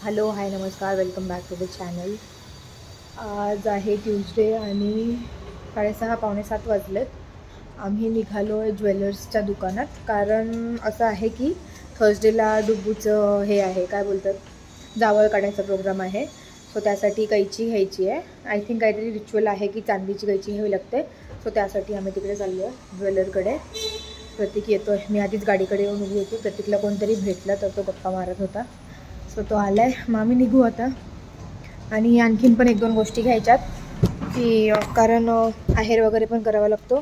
Hello hi नमस्कार, welcome back to the channel. आज आहे ट्यूजडे आणि 6:30 पावणे 7 वाजलेत. आम्ही निघालो आहे ज्वेलर्सच्या दुकानात, कारण असं आहे की थर्सडेला डुबूचं हे आहे, काय बोलतात, जावळ काढायचा प्रोग्राम आहे. सो त्यासाठी कैची घ्यायची आहे. आय थिंक काहीतरी रिच्युअल आहे की चांदीची कैची घ्यावी लागते. सो त्यासाठी आम्ही तिकडे चाललो आहे ज्वेलरकडे. प्रतीक येतो आहे. मी आधीच गाडीकडे येऊन उभी होती. प्रतीकला कोणतरी भेटला तर तो गप्पा मारत होता. सो तो आला आहे. मग आम्ही निघू आता. आणि आणखीन पण 1-2 गोष्टी घ्यायच्यात की कारण आहेर वगैरे पण करावा लागतो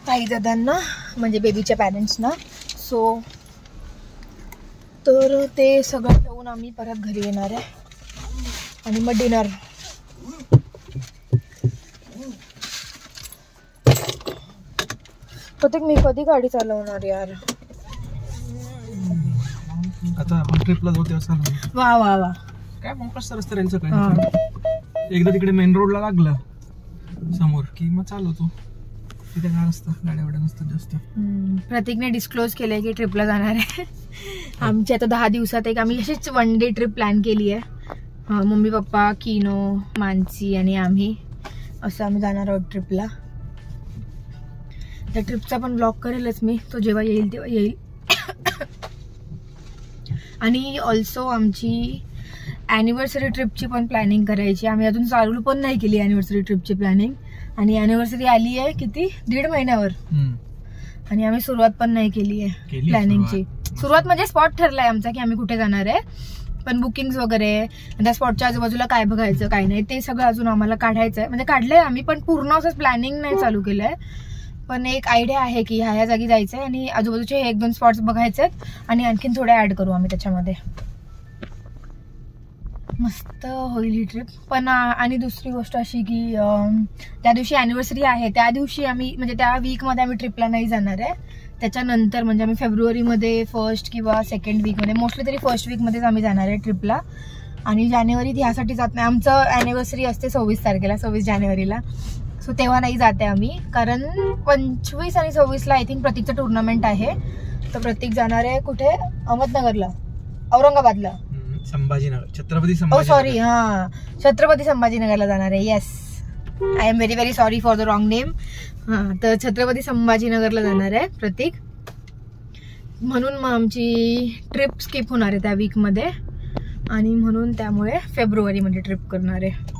काही दादांना, म्हणजे बेबीच्या पॅरेंट्सना. सो तर ते सगळं घेऊन आम्ही परत घरी येणार आहे आणि मग डिनर. प्रत्येक मी कधी गाडी चालवणार यार. आता आपण ट्रिपला जाऊ तेव्हा चालू. वा वा वा, काय मग कसं रस्ता राहायचं काय. एकदा तिकडे मेन रोडला लागलं समोर की मग चालवतो. तिथे काय असतं, गाड्या वाड्या नसतात जास्त. प्रतीकने डिस्क्लोज केलंय की ट्रिपला जाणार आहे. आमची आता 10 दिवसात एक आम्ही अशीच 1 डे ट्रिप प्लॅन केली आहे. मम्मी पप्पा, किनो, मानसी आणि आम्ही असं आम्ही जाणार आहोत ट्रिपला. त्या ट्रिपचा पण ब्लॉग करेलच मी, तो जेव्हा येईल तेव्हा येईल. आणि ऑल्सो आमची ॲनिव्हर्सरी ट्रिपची पण प्लॅनिंग करायची. आम्ही अजून चालू पण नाही केली ॲनिव्हर्सरी ट्रिपची प्लॅनिंग. आणि ॲनिव्हर्सरी आली आहे किती, 1.5 महिन्यावर. आणि आम्ही सुरुवात पण नाही केली आहे प्लॅनिंगची. सुरुवात म्हणजे स्पॉट ठरलाय आमचा की आम्ही कुठे जाणार आहे, पण बुकिंग्स वगैरे, त्या स्पॉटच्या आजूबाजूला काय बघायचं काय नाही ते सगळं अजून आम्हाला काढायचं आहे. म्हणजे काढलंय आम्ही, पण पूर्ण असं प्लॅनिंग नाही चालू केलंय. पण एक आयडिया आहे की ह्या जागी जायचंय आणि आजूबाजूचे 1-2 स्पॉट्स बघायचे आहेत आणि आणखीन थोडे ऍड करू आम्ही त्याच्यामध्ये. मस्त होईल ही ट्रिप. पण आणि दुसरी गोष्ट अशी की त्या दिवशी ॲनिव्हर्सरी आहे, त्या दिवशी आम्ही म्हणजे त्या वीकमध्ये आम्ही ट्रिपला नाही जाणार आहे. त्याच्यानंतर म्हणजे आम्ही फेब्रुवारीमध्ये 1st किंवा 2nd वीकमध्ये, मोस्टली तरी 1st वीकमध्येच आम्ही जाणार आहे ट्रिपला. आणि जानेवारीत ह्यासाठी जात नाही. आमचं ॲनिव्हर्सरी असते 26 तारखेला, 26 जानेवारीला. सो तेव्हा नाही जाते आम्ही, कारण 25 आणि 26ला आय थिंक प्रतीकचं टुर्नामेंट आहे. तर प्रतीक जाणार आहे कुठे, अहमदनगरला, औरंगाबादला, संभाजीनगर, छत्रपती संभाजी, सॉरी छत्रपती संभाजीनगरला जाणार आहे. Yes, I am very very sorry for the wrong name. तर छत्रपती संभाजीनगरला जाणार आहे प्रतीक. म्हणून मग आमची ट्रिप स्किप होणार आहे त्या वीकमध्ये, आणि म्हणून त्यामुळे फेब्रुवारीमध्ये ट्रिप करणार आहे.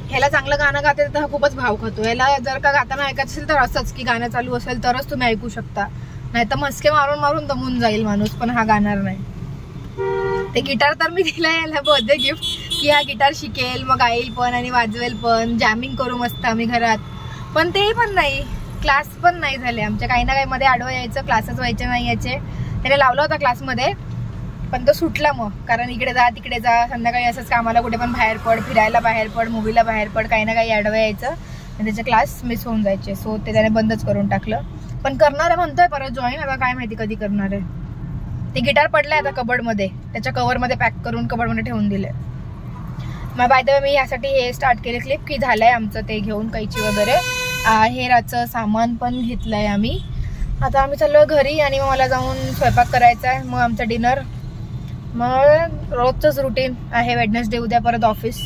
ह्याला चांगलं गाणं गाते तर हा खूपच भाव खातो. याला जर का गाताना ऐकायचं असेल तर असंच की गाणं चालू असेल तरच तुम्ही ऐकू शकता, नाही तर मस्के मारून मारून दमून जाईल माणूस, पण हा गाणार नाही. ते गिटार तर मी दिलाय याला बर्थडे गिफ्ट की हा गिटार शिकेल, मग गाईल पण आणि वाजवेल पण, जॅमिंग करू मस्त आम्ही घरात. पण ते पण नाही, क्लास पण नाही झाले आमच्या. काही ना काही मध्ये आडवं यायचं, क्लासच व्हायचे नाही याचे. त्याने लावला होता क्लासमध्ये, पण तो सुटला मग, कारण इकडे जा तिकडे जा, संध्याकाळी असंच कामाला कुठे पण बाहेर पड, फिरायला बाहेर पड, मूवीला बाहेर पड, काही ना काही आडवं यायचं आणि त्याचे क्लास मिस होऊन जायचे. सो ते त्याने बंदच करून टाकलं. पण करणार आहे म्हणतोय परत जॉईन, आता काय माहिती कधी करणार आहे. ते गिटार पडलंय आता कबर्डमध्ये, त्याच्या कव्हरमध्ये पॅक करून कबर्डमध्ये ठेवून दिले. मग बाय द वे मी यासाठी हे स्टार्ट केले क्लिप की झालंय आमचं ते घेऊन कैची वगैरे, हेराचं सामान पण घेतलंय आम्ही. आता आम्ही चाललोय घरी आणि मग मला जाऊन स्वयंपाक करायचा आहे, मग आमचं डिनर. मग रोजचंच रुटीन आहे. वेडनेसडे उद्या परत office.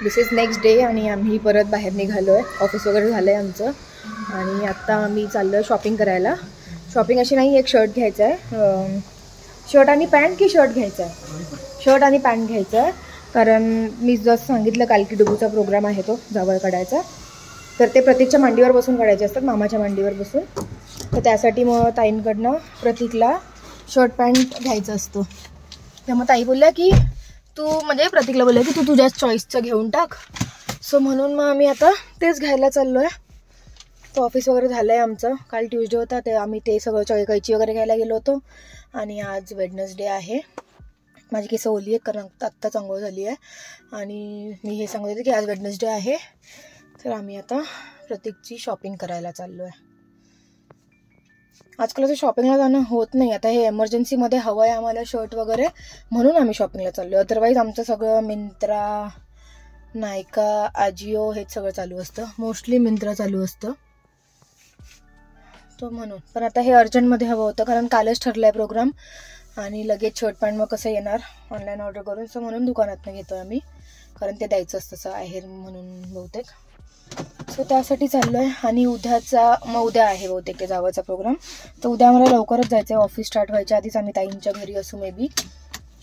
This is next day आणि आम्ही परत बाहेर निघालो आहे. ऑफिस वगैरे झालं आहे आमचं आणि आत्ता आम्ही चाललो आहे शॉपिंग करायला. शॉपिंग अशी नाही, एक शर्ट घ्यायचा आहे, शर्ट आणि पॅन्ट की शर्ट घ्यायचा आहे, शर्ट आणि पॅन्ट घ्यायचं आहे. कारण मी जसं सांगितलं काल की डुबूचा प्रोग्राम आहे तो जावळ काढायचा, तर ते प्रतीकच्या मांडीवर बसून काढायचे असतात, मामाच्या मांडीवर बसून. तर त्यासाठी मग ताईंकडनं प्रतीकला शर्ट पॅन्ट घ्यायचं असतं. त्यामुळे ताई बोलल्या की तू, म्हणजे प्रतीकला बोलल्या की तू तुझ्या चॉईसचं घेऊन टाक. सो म्हणून मग आम्ही आता तेच घ्यायला चाललो आहे. तर ऑफिस वगैरे झालं आहे आमचं. काल ट्यूजडे होता, ते आम्ही ते सगळं कैची वगैरे घ्यायला गेलो होतो. आणि आज वेडनेसडे आहे. माझी केस ओली आहेत कारण आत्ताच आंघोळ झाली आहे. आणि मी हे सांगत होते की आज वेडनेसडे आहे. तर आम्ही आता प्रतीकची शॉपिंग करायला चाललो आहे. आजकाल असं शॉपिंगला जाणं होत नाही. आता हे एमर्जन्सीमध्ये हवं आहे आम्हाला शर्ट वगैरे, म्हणून आम्ही शॉपिंगला चाललो. अदरवाईज आमचं सगळं मिंत्रा, नायका, आजिओ हेच सगळं चालू असतं. मोस्टली मिंत्रा चालू असतं तो म्हणून. पण आता हे अर्जंटमध्ये हवं होतं कारण कालच ठरलं आहे प्रोग्राम आणि लगेच शर्ट पॅन्ट मग कसं येणार ऑनलाईन ऑर्डर करून. सो म्हणून दुकानातनं घेतो आम्ही, कारण ते द्यायचं असतं तसं आहेर म्हणून बहुतेक. सो त्यासाठी चाललो आहे. आणि उद्या आहे बहुतेक ते जावाचा प्रोग्राम. तर उद्या आम्हाला लवकरच जायचं आहे. ऑफिस स्टार्ट व्हायच्या आधीच आम्ही ताईंच्या घरी असू. मे बी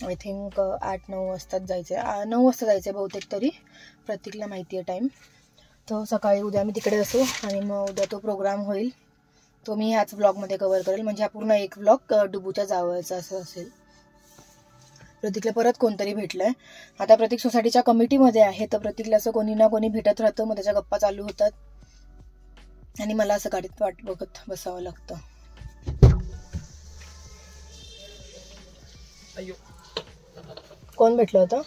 आय थिंक 8-9 वाजताच जायचं आहे. 9 वाजता जायचं आहे बहुतेक तरी, प्रत्येकला माहिती आहे टाईम. तर सकाळी उद्या आम्ही तिकडे असू आणि मग उद्या तो प्रोग्राम होईल. तो मी ह्याच व्लॉगमध्ये कव्हर करेल. म्हणजे हा पूर्ण एक व्लॉग डुबूच्या जावळचा असं असेल. प्रतीकला परत कोणतरी भेटलं आहे. आता प्रतीक सोसायटीच्या कमिटीमध्ये आहे. तर प्रतीकला असं कोणी ना कोणी भेटत राहतं. मग त्याच्या गप्पा चालू होतात आणि मला असं गाडीत वाट बघत बसावं लागतं. कोण भेटलं होतं?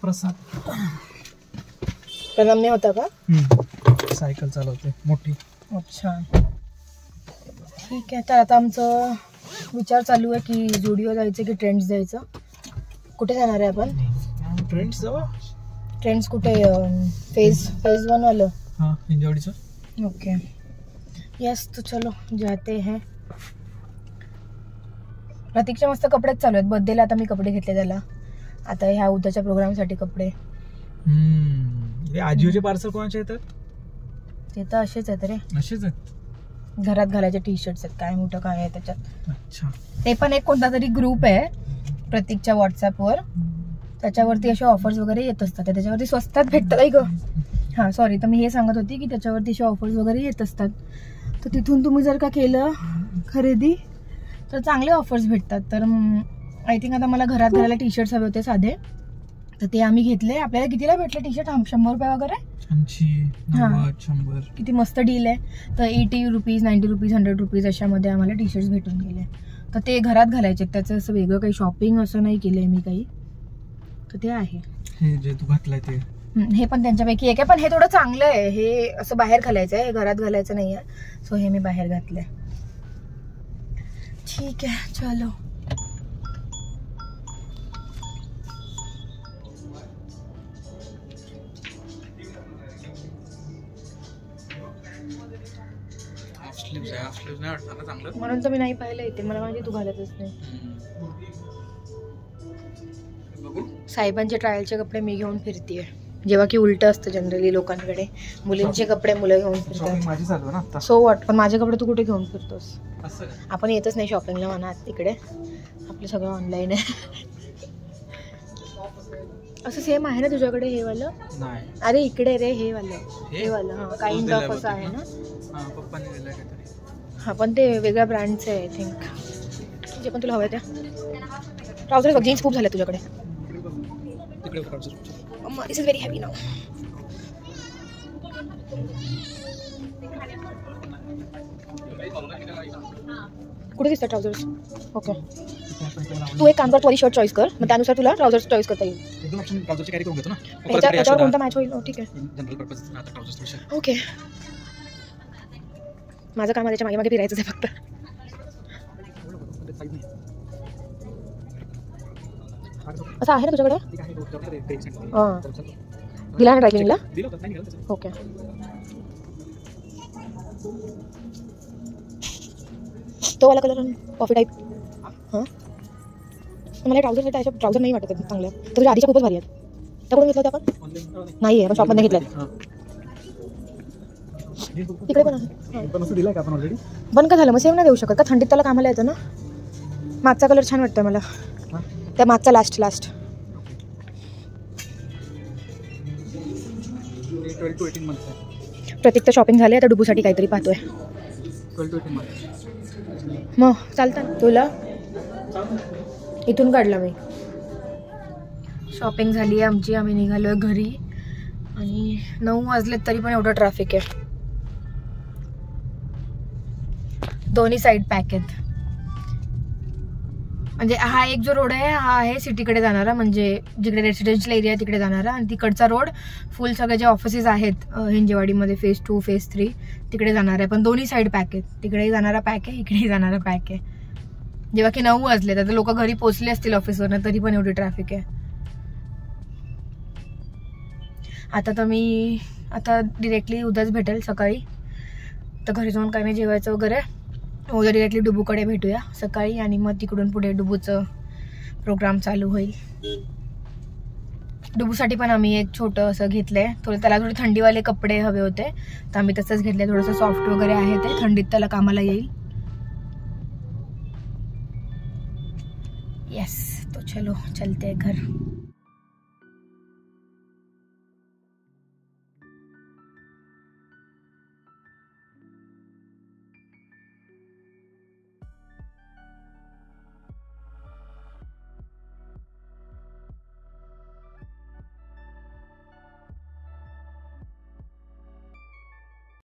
प्रसाद. प्रणम्य होता का? सायकल चालवते मोठी. अच्छा ठीक आहे. तर आता आमचं विचार चालू आहे की जुडिओ जायचं की ट्रेंड्स जायचं. कुठे जाणार आहे आपण? ट्रेंड्स जाऊ. ट्रेंड्स कुठे? फेज 1 वालं. हाँ हिंजवडीचं. ओके यस तो चलो जाते हैं. प्रतीकचे मस्त कपडेच चालू आहेत. बर्थडेला आता मी कपडे घेतले त्याला. आता ह्या उद्याच्या प्रोग्रामसाठी कपडे. आजिओचे पार्सल कोणाचे येतात? ते तर असेच आहेत रे. असेच आहेत. घरात घालायचे टी शर्ट्स आहेत. काय मोठं काय आहे त्याच्यात. अच्छा. ते पण एक कोणता तरी ग्रुप आहे प्रतीकच्या व्हॉट्सअपवर. त्याच्यावरती असे ऑफर्स वगैरे येत असतात. त्याच्यावरती स्वस्तात भेटतात. ऐक हां सॉरी. तर मी हे सांगत होती की त्याच्यावरती असे ऑफर्स वगैरे येत असतात. तर तिथून तुम्ही जर का केलं खरेदी तर चांगले ऑफर्स भेटतात. तर आय थिंक आता मला घरात घालायला टी शर्ट्स हवे होते साधे. तर ते आम्ही घेतले. आपल्याला कितीला भेटले टी शर्ट? 100 रुपये वगैरे. 80, 90, 100. किती मस्त डील आहे. तर 80 रुपीज, 90 रुपीज, 100 रुपीज अशामध्ये आम्हाला टी शर्ट्स भेटून गेले. तर ते घरात घालायचे. त्याचं असं वेगळं काही शॉपिंग असं नाही केलं आहे मी काही. तर ते आहे. हे जे तू घातलंय ते हे पण त्यांच्यापैकी एक आहे. पण हे थोडं चांगलं आहे. हे असं बाहेर घालायचं आहे, हे घरात घालायचं नाही आहे. सो हे मी बाहेर घातलंय. ठीक आहे चलो. म्हणून तर मी नाही पाहिलं इथे. मला माहिती तू घालतच नाही. साहेबांचे ट्रायलचे कपडे मी घेऊन फिरतीये. जेव्हा की उलट असतं जनरली लोकांकडे. मुलींचे कपडे मुलं घेऊन फिरतात. So what. पण माझे कपडे तू कुठे घेऊन फिरतोस? आपण येतच नाही शॉपिंगला म्हणा तिकडे. आपलं सगळं ऑनलाईन आहे. असं सेम आहे ना तुझ्याकडे हे वालं? नाही. अरे इकडे रे हे वालं हां काइंड ऑफ असं आहे ना. हां पण ते वेगळ्या ब्रँडचं आहे आय थिंक. जे पण तुला हवं आहे त्या. ट्राउझर बघ जीन्स खूप झाले तुझ्याकडे. दिस इज व्हेरी हॅवी नाव. कुठे दिसतात ट्राउझर्स? ओके तू एक काम कर. तू आधी शर्ट चॉईस कर. मग त्यानुसार तुला ट्राउझर्स चॉईस करता येईल. ह्याच्यावर कोणता मॅच होईल? ठीक आहे ओके. माझं काम त्याच्या मागे मागे फिरायचं आहे फक्त. असं आहे ना तुझ्याकडे? हां दिला ना ड्रायक्लिनिंगला? ओके तो वाला कलर कॉफी टाईप. हां मला ट्राउझर नाही वाटत चांगलं. तर तुझ्या आधीच्या खूपच भारी आहेत. त्या कुठून घेतलं होतं आपण? नाही आहे आपण शॉपमध्ये घेतलं. तिकडे पण आहे. बंद का झालं? मग सेम नाही देऊ शकत का? थंडीत त्याला कामाला येतं ना. मागचा कलर छान वाटतं मला. त्या मागचा लास्ट 12 to 18 months. प्रतीक तर शॉपिंग झाली. आता डुबूसाठी काहीतरी पाहतोय. 12 to 18 months. मग चालतं तुला इथून काढला मी. शॉपिंग झाली आहे आमची. आम्ही निघालोय घरी आणि 9 वाजलेत तरी पण एवढं ट्रॅफिक आहे. दोन्ही साईड पॅक आहेत. म्हणजे हा एक जो रोड आहे हा आहे सिटीकडे जाणारा, म्हणजे जिकडे रेसिडेन्शियल एरिया आहे तिकडे जाणारा, आणि तिकडचा रोड फुल सगळे जे ऑफिसेस आहेत हिंजेवाडीमध्ये फेज 2 फेज 3 तिकडे जाणार आहे. पण दोन्ही साईड पॅक आहेत, तिकडेही जाणारा पॅक आहे, इकडेही जाणारा पॅक आहे. जेव्हा की 9 वाजले तर लोक घरी पोहोचले असतील ऑफिसवरनं, तरी पण एवढी ट्रॅफिक आहे. आता तर मी आता डिरेक्टली उद्याच भेटेल सकाळी, तर घरी जाऊन काही नाही जेवायचं वगैरे. उद्या डिरेक्टली डुबूकडे भेटूया सकाळी, आणि मग तिकडून पुढे डुबूचं प्रोग्राम चालू होईल. डुबूसाठी पण आम्ही एक छोटं असं घेतलंय, त्याला थोडे थंडीवाले कपडे हवे होते तर आम्ही तसंच घेतलंय. थोडंसं सॉफ्ट वगैरे आहे ते, थंडीत त्याला कामाला येईल. यस, तो चलो चलते घर.